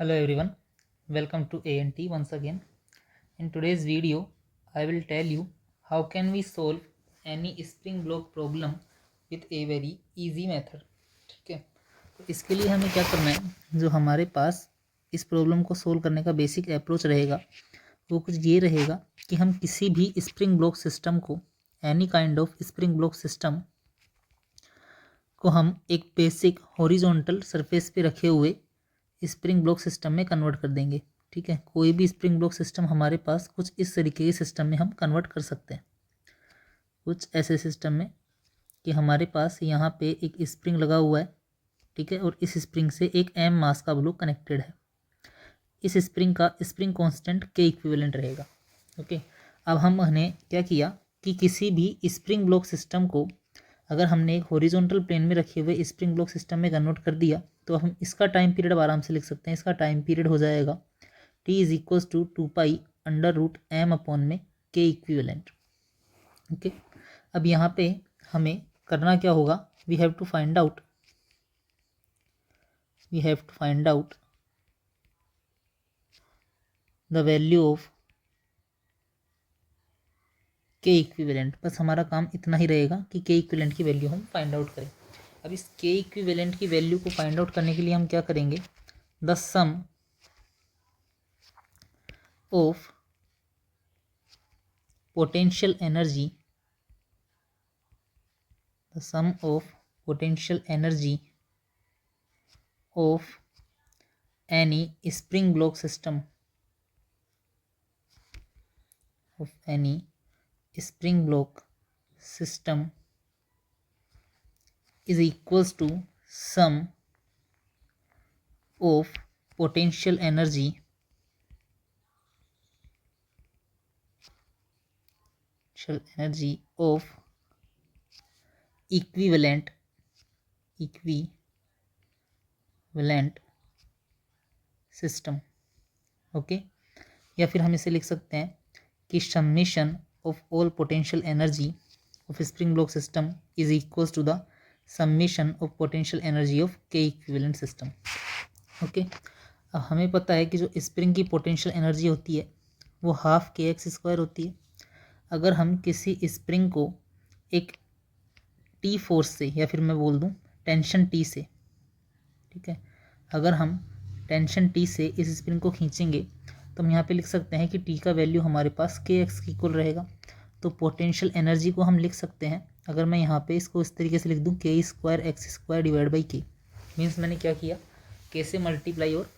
Hello everyone, welcome to ANT once again. In today's video, I will tell you how can we solve any spring block problem with a very easy method. ठीक है, तो इसके लिए हमें क्या करना है, जो हमारे पास इस प्रॉब्लम को सोल्व करने का बेसिक अप्रोच रहेगा वो कुछ ये रहेगा कि हम किसी भी स्प्रिंग ब्लॉक सिस्टम को, any kind of spring block system को हम एक बेसिक हॉरिजॉन्टल सरफेस पे रखे हुए स्प्रिंग ब्लॉक सिस्टम में कन्वर्ट कर देंगे। ठीक है, कोई भी स्प्रिंग ब्लॉक सिस्टम हमारे पास कुछ इस तरीके के सिस्टम में हम कन्वर्ट कर सकते हैं। कुछ ऐसे सिस्टम में कि हमारे पास यहाँ पे एक स्प्रिंग लगा हुआ है, ठीक है, और इस स्प्रिंग से एक एम मास का ब्लॉक कनेक्टेड है। इस स्प्रिंग का स्प्रिंग कांस्टेंट के इक्विवेलेंट रहेगा। ओके, अब हमने क्या किया कि किसी भी स्प्रिंग ब्लॉक सिस्टम को अगर हमने एक हॉरिजॉन्टल प्लेन में रखे हुए स्प्रिंग ब्लॉक सिस्टम में कन्वर्ट कर दिया तो हम इसका टाइम पीरियड अब आराम से लिख सकते हैं। इसका टाइम पीरियड हो जाएगा t is equals to 2 pi under root M upon में के इक्विवेलेंट। ओके, अब यहाँ पे हमें करना क्या होगा, we have to find out the value of के इक्विवेलेंट। बस हमारा काम इतना ही रहेगा कि के इक्विवेलेंट की वैल्यू हम फाइंड आउट करें। अब इस के इक्विवेलेंट की वैल्यू को फाइंड आउट करने के लिए हम क्या करेंगे, the sum of potential energy of any spring block system is equals to sum of potential energy of equivalent system. Okay, या फिर हम इसे लिख सकते हैं कि summation of all potential energy of spring block system is equals to the summation of potential energy of के equivalent system. Okay, अब हमें पता है कि जो स्प्रिंग की पोटेंशियल एनर्जी होती है वो हाफ के एक्स स्क्वायर होती है। अगर हम किसी स्प्रिंग को एक टी फोर्स से, या फिर मैं बोल दूं टेंशन टी से, ठीक है, अगर हम टेंशन टी से इस स्प्रिंग को खींचेंगे तो हम यहाँ पे लिख सकते हैं कि टी का वैल्यू हमारे पास के एक्स की इक्वल रहेगा। तो पोटेंशियल एनर्जी को हम लिख सकते हैं, अगर मैं यहाँ पे इसको इस तरीके से लिख दूँ के square x square divide by के, मीन्स मैंने क्या किया, के से मल्टीप्लाई और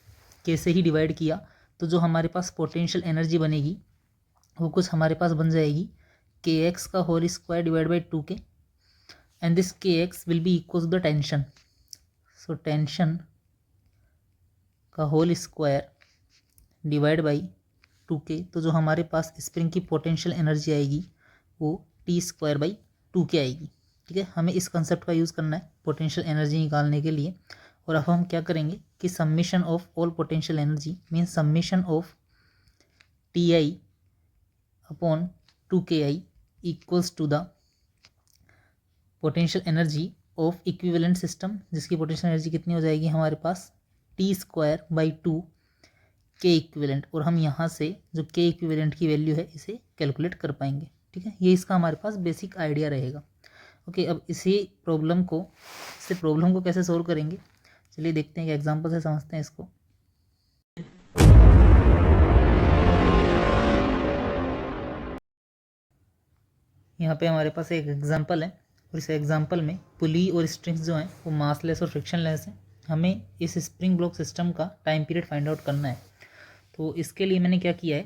के से ही डिवाइड किया, तो जो हमारे पास पोटेंशियल एनर्जी बनेगी वो कुछ हमारे पास बन जाएगी के एक्स का whole square divide by 2k and this k x will be equal to the tension. So tension का whole square divide by 2k, तो जो हमारे पास स्प्रिंग की पोटेंशियल एनर्जी आएगी वो टी स्क्वायर बाई 2k आएगी। ठीक है, हमें इस कंसेप्ट का यूज़ करना है पोटेंशियल एनर्जी निकालने के लिए। और अब हम क्या करेंगे कि summation of all potential energy means summation of T I upon 2ki equals to the potential energy of equivalent system, जिसकी पोटेंशियल एनर्जी कितनी हो जाएगी हमारे पास T square by 2 k equivalent. और हम यहाँ से जो के इक्विवेलेंट की वैल्यू है इसे कैलकुलेट कर पाएंगे। ठीक है, ये इसका हमारे पास बेसिक आइडिया रहेगा। ओके, अब इसी प्रॉब्लम को कैसे सोल्व करेंगे, चलिए देखते हैं कि एग्जाम्पल से समझते हैं इसको। यहाँ पे हमारे पास एक एग्जाम्पल है और इस एग्जाम्पल में पुली और स्ट्रिंग्स जो हैं वो मासलेस और फ्रिक्शनलेस हैं। हमें इस स्प्रिंग ब्लॉक सिस्टम का टाइम पीरियड फाइंड आउट करना है। तो इसके लिए मैंने क्या किया है,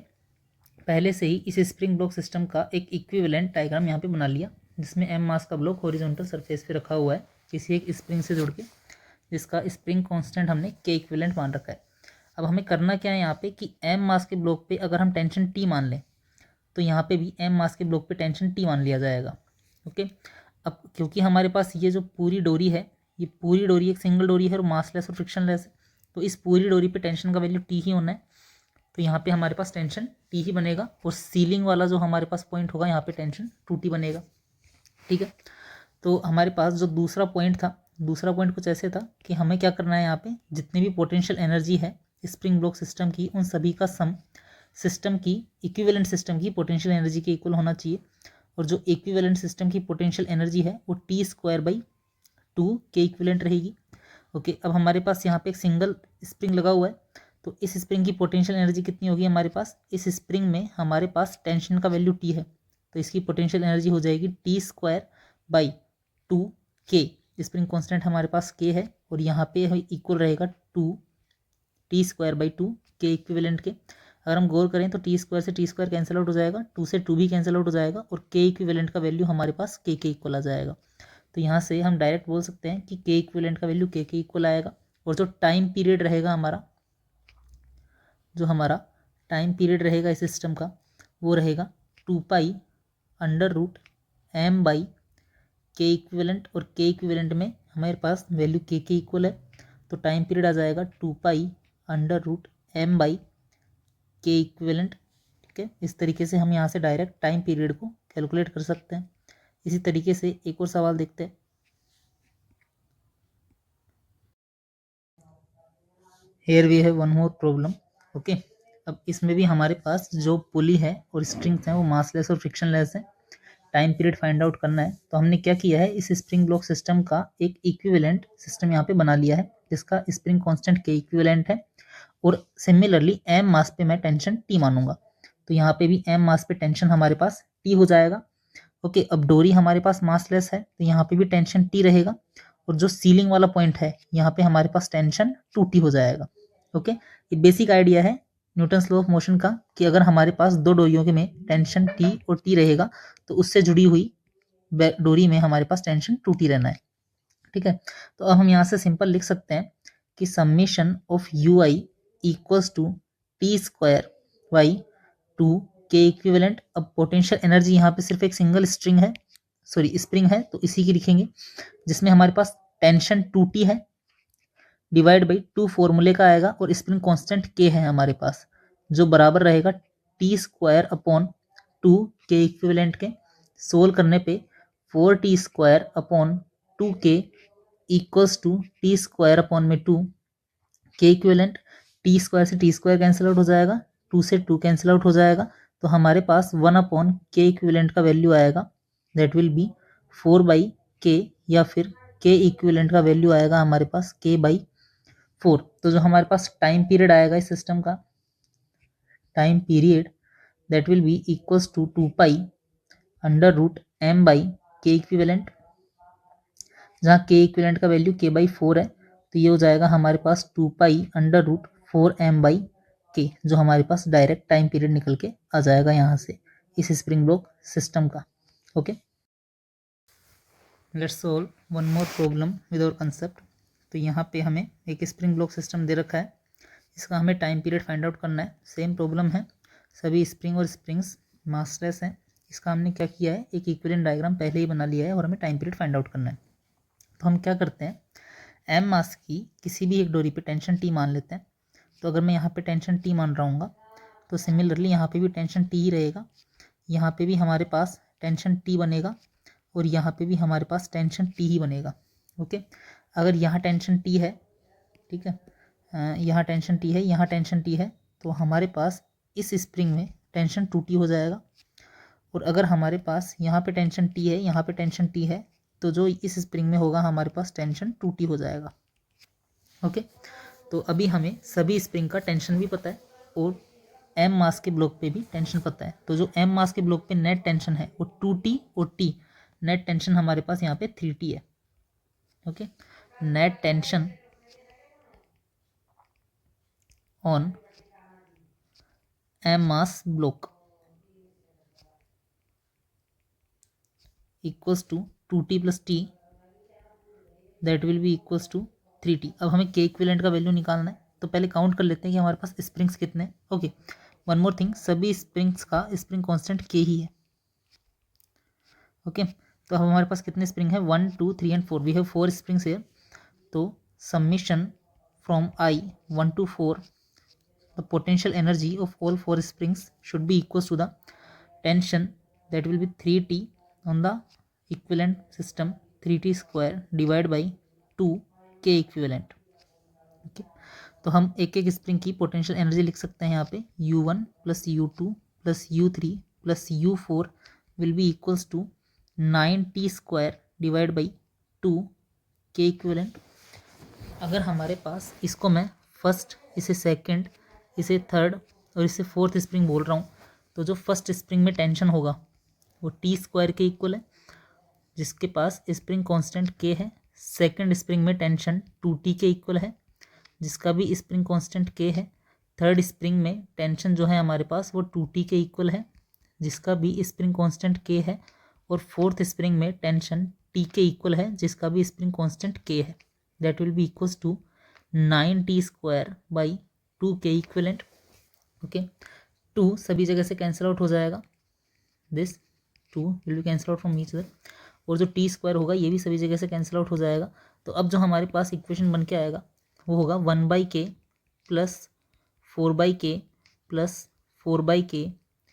पहले से ही इस स्प्रिंग ब्लॉक सिस्टम का एक इक्विवेलेंट डायग्राम यहाँ पे बना लिया, जिसमें एम मास का ब्लॉक हॉरिजॉन्टल सरफेस पे रखा हुआ है किसी एक स्प्रिंग से जुड़ के, जिसका स्प्रिंग कांस्टेंट हमने के इक्विवेलेंट मान रखा है। अब हमें करना क्या है यहाँ पे कि एम मास के ब्लॉक पे अगर हम टेंशन टी मान लें तो यहाँ पे भी एम मास के ब्लॉक पे टेंशन टी मान लिया जाएगा। ओके, अब क्योंकि हमारे पास ये जो पूरी डोरी है, ये पूरी डोरी एक सिंगल डोरी है और मासलेस और फ्रिक्शनलेस है, तो इस पूरी डोरी पे टेंशन का वैल्यू टी ही होना है। तो यहाँ पे हमारे पास टेंशन टी ही बनेगा और सीलिंग वाला जो हमारे पास पॉइंट होगा यहाँ पे टेंशन 2t बनेगा। ठीक है, तो हमारे पास जो दूसरा पॉइंट कुछ ऐसे था कि हमें क्या करना है, यहाँ पे जितनी भी पोटेंशियल एनर्जी है स्प्रिंग ब्लॉक सिस्टम की उन सभी का सम सिस्टम की इक्विवेलेंट सिस्टम की पोटेंशियल एनर्जी के इक्वल होना चाहिए, और जो इक्विवेलेंट सिस्टम की पोटेंशियल एनर्जी है वो T²/2 के इक्विवेलेंट रहेगी। ओके, अब हमारे पास यहाँ पे एक सिंगल स्प्रिंग लगा हुआ है, तो इस स्प्रिंग की पोटेंशियल एनर्जी कितनी होगी हमारे पास, इस स्प्रिंग में हमारे पास टेंशन का वैल्यू T है, तो इसकी पोटेंशियल एनर्जी हो जाएगी T²/2 K। स्प्रिंग कांस्टेंट हमारे पास K है, और यहाँ पे इक्वल रहेगा T²/2 के इक्विवेलेंट के। अगर हम गौर करें तो T² से T² कैंसिल आउट हो जाएगा, 2 से 2 भी कैंसिल आउट हो जाएगा, और K इक्विवेलेंट का वैल्यू हमारे पास K के इक्वल आ जाएगा। तो यहाँ से हम डायरेक्ट बोल सकते हैं कि K इक्विवेलेंट का वैल्यू K के इक्वल आएगा, और जो टाइम पीरियड रहेगा हमारा, जो हमारा टाइम पीरियड रहेगा इस सिस्टम का, वो रहेगा 2π√m/K इक्विवेलेंट, और K इक्विवेलेंट में हमारे पास वैल्यू K के इक्वल है, तो टाइम पीरियड आ जाएगा 2π√m/K इक्विवेलेंट। ठीक है, इस तरीके से हम यहाँ से डायरेक्ट टाइम पीरियड को कैलकुलेट कर सकते हैं। इसी तरीके से एक और सवाल देखते हैं। Here we have one more problem. Okay, अब इसमें भी हमारे पास जो पुली है और स्ट्रिंग्स हैं वो मासलेस और फ्रिक्शनलेस है। टाइम पीरियड फाइंड आउट करना है, तो हमने क्या किया है, इस स्प्रिंग ब्लॉक सिस्टम का एक इक्विवेलेंट सिस्टम यहाँ पे बना लिया है, जिसका स्प्रिंग कांस्टेंट के इक्विवेलेंट है, और सिमिलरली एम मास पे मैं टेंशन टी मानूंगा, तो यहाँ पे भी एम मास पे टेंशन हमारे पास टी हो जाएगा। ओके, अब डोरी हमारे पास मासलेस है, तो यहाँ पे भी टेंशन टी रहेगा, और जो सीलिंग वाला पॉइंट है यहाँ पे हमारे पास टेंशन 2T हो जाएगा। ओके, ये बेसिक आइडिया है न्यूटन्स लॉ ऑफ मोशन का, कि अगर हमारे पास दो डोरियों के में टेंशन T और T रहेगा, तो उससे जुड़ी हुई डोरी में हमारे पास टेंशन 2T रहना है। ठीक है, तो अब हम यहाँ से सिंपल लिख सकते हैं कि summation of UI equals to T²/2 k equivalent. अब पोटेंशियल एनर्जी यहाँ पे सिर्फ एक सिंगल स्प्रिंग है, तो इसी की लिखेंगे, जिसमें हमारे पास टेंशन 2T है, डिवाइड बाई 2 फॉर्मूले का आएगा, और स्प्रिंग कांस्टेंट K है हमारे पास, जो बराबर रहेगा T²/2 के इक्विवेलेंट के। सोल्व करने पे 4T²/2K equals to T²/2 k equivalent. T² से T² कैंसिल आउट हो जाएगा, 2 से 2 कैंसिल आउट हो जाएगा, तो हमारे पास 1/K इक्विवेलेंट का वैल्यू आएगा, दैट विल बी 4/K, या फिर K इक्विवेलेंट का वैल्यू आएगा हमारे पास K/4। तो जो हमारे पास टाइम पीरियड आएगा इस सिस्टम का, time period that will be equals to 2π√m/K equivalent, जहाँ K इक्विवेलेंट का वैल्यू K/4 है, तो ये हो जाएगा हमारे पास 2π√4m/K, जो हमारे पास डायरेक्ट टाइम पीरियड निकल के आ जाएगा यहाँ से इस स्प्रिंग ब्लॉक सिस्टम का। Okay, let's solve one more problem with our concept. तो यहाँ पे हमें एक स्प्रिंग ब्लॉक सिस्टम दे रखा है, इसका हमें टाइम पीरियड फाइंड आउट करना है। सेम प्रॉब्लम है, सभी स्प्रिंग और स्प्रिंग्स मासलेस हैं। इसका हमने क्या किया है, एक इक्विवेलेंट डायग्राम पहले ही बना लिया है, और हमें टाइम पीरियड फाइंड आउट करना है। तो हम क्या करते हैं, एम मास की किसी भी एक डोरी पे टेंशन T मान लेते हैं। तो अगर मैं यहाँ पे टेंशन T मान रहा हूँ, तो सिमिलरली यहाँ पे भी टेंशन T ही रहेगा, यहाँ पे भी हमारे पास टेंशन T बनेगा, और यहाँ पे भी हमारे पास टेंशन T ही बनेगा। ओके, अगर यहाँ टेंशन T है, ठीक है, यहाँ टेंशन T है, यहाँ टेंशन T है, तो हमारे पास इस स्प्रिंग में टेंशन 2T हो जाएगा, और अगर हमारे पास यहाँ पे टेंशन T है, यहाँ पे टेंशन T है, तो जो इस स्प्रिंग में होगा हमारे पास टेंशन 2T हो जाएगा। ओके, तो अभी हमें सभी स्प्रिंग का टेंशन भी पता है, और एम मास के ब्लॉक पे भी टेंशन पता है। तो जो एम मास के ब्लॉक पे नेट टेंशन है वो 2T, और T नेट टेंशन हमारे पास यहाँ पे 3T है। Okay, net tension on M mass block equals to 2T + T, that will be equals to 3T। अब हमें K इक्विवेलेंट का वैल्यू निकालना है, तो पहले काउंट कर लेते हैं कि हमारे पास स्प्रिंग्स कितने हैं। ओके, वन मोर थिंग, सभी स्प्रिंग्स का स्प्रिंग कांस्टेंट K ही है। ओके, तो अब हमारे पास कितने स्प्रिंग है, 1 2 3 and 4, we have 4 springs here. तो summation from I 1 to 4, the potential energy of all 4 springs should be equal to the tension, that will be 3T on the equivalent system, 3T² divided by 2 K equivalent. Okay, तो हम एक एक spring की potential energy लिख सकते हैं यहाँ पे U1 plus U2 plus U3 plus U4 will be equals to 9T square divide by 2 k equivalent. अगर हमारे पास इसको मैं फर्स्ट, इसे सेकंड, इसे थर्ड और इसे फोर्थ स्प्रिंग बोल रहा हूँ, तो जो फर्स्ट स्प्रिंग में टेंशन होगा वो टी स्क्वायर के इक्वल है जिसके पास स्प्रिंग कांस्टेंट के है। सेकंड स्प्रिंग में टेंशन 2T के इक्वल है जिसका भी स्प्रिंग कांस्टेंट के है। थर्ड स्प्रिंग में टेंशन जो है हमारे पास वो 2T के इक्वल है जिसका भी स्प्रिंग कांस्टेंट के है। और फोर्थ स्प्रिंग में टेंशन T के इक्वल है जिसका भी स्प्रिंग कांस्टेंट के है। That will be equals to 9T square by 2 k equivalent. Okay, 2 सभी जगह से कैंसिल आउट हो जाएगा, this 2 will be cancel out from each other, और जो टी स्क्वायर होगा ये भी सभी जगह से कैंसिल आउट हो जाएगा। तो अब जो हमारे पास इक्वेशन बन के आएगा वो होगा 1/k plus 4/k plus 4/k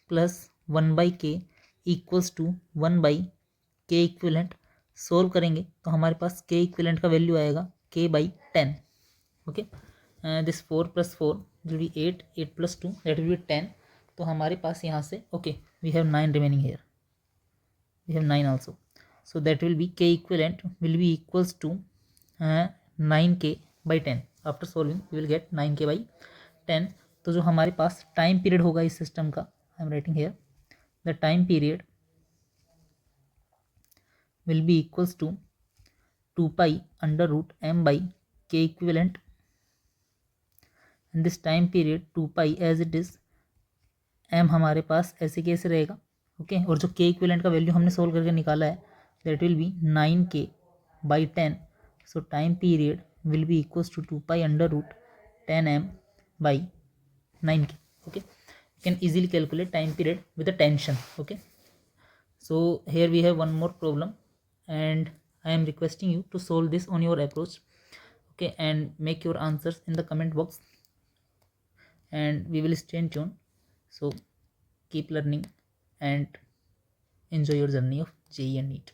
plus 1/k equals to 1/k equivalent. Solve करेंगे तो हमारे पास k इक्विवेलेंट का वैल्यू आएगा k/10। Okay, this 4 plus 4 will be 8, 8 plus 2 that will be 10। तो हमारे पास यहाँ से okay we have 9 remaining here, we have 9 also, so that will be k equivalent will be equals to 9k by 10। after solving we will get 9k by 10। तो जो हमारे पास time period होगा इस सिस्टम का, I am writing here the time period will be equals to 2 pi under root m by k equivalent, and this time period 2 pi as it is, m हमारे पास ऐसे कैसे रहेगा। ओके, और जो k equivalent का value हमने solve करके निकाला है that will be 9k by 10। So time period will be equals to 2 pi under root 10m by 9k। okay, you can easily calculate time period with a tension। okay, so here we have one more problem and I am requesting you to solve this on your approach, okay, and make your answers in the comment box and we will stay in tune। so keep learning and enjoy your journey of JEE and NEET।